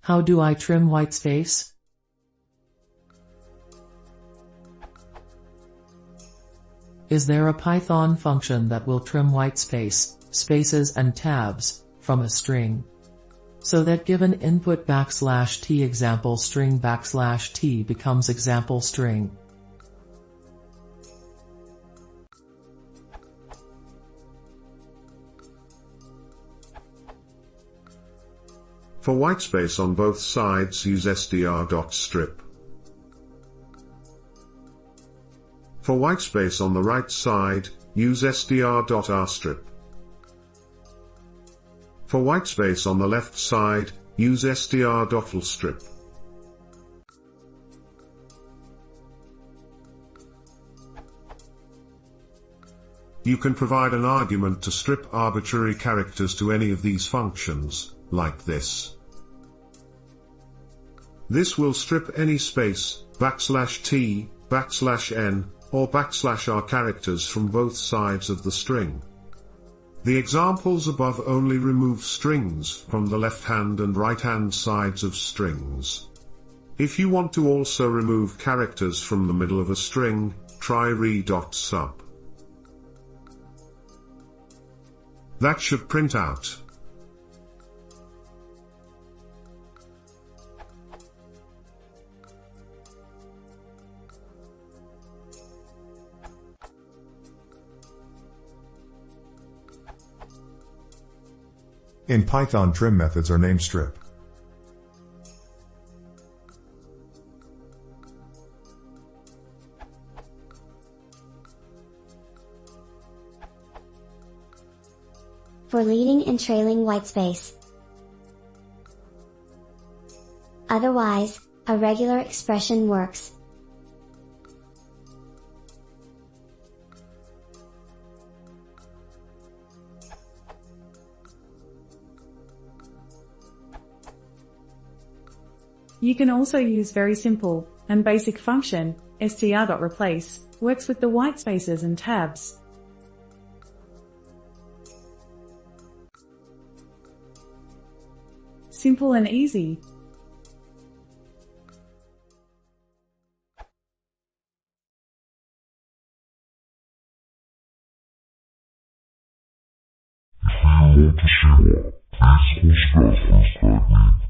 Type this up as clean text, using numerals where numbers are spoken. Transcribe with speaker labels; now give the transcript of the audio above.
Speaker 1: How do I trim whitespace? Is there a Python function that will trim whitespace, spaces and tabs, from a string? So that given input \t example string \t becomes example string.
Speaker 2: For whitespace on both sides, use str.strip. For whitespace on the right side, use str.rstrip. For whitespace on the left side, use str.fullstrip. You can provide an argument to strip arbitrary characters to any of these functions, like this. This will strip any space, \t, \n, or \r characters from both sides of the string. The examples above only remove strings from the left-hand and right-hand sides of strings. If you want to also remove characters from the middle of a string, try re.sub. That should print out.
Speaker 3: In Python, trim methods are named strip.
Speaker 4: For leading and trailing whitespace. Otherwise, a regular expression works.
Speaker 5: You can also use very simple and basic function, str.replace, works with the white spaces and tabs. Simple and easy.
Speaker 6: If you want to see more, please subscribe me.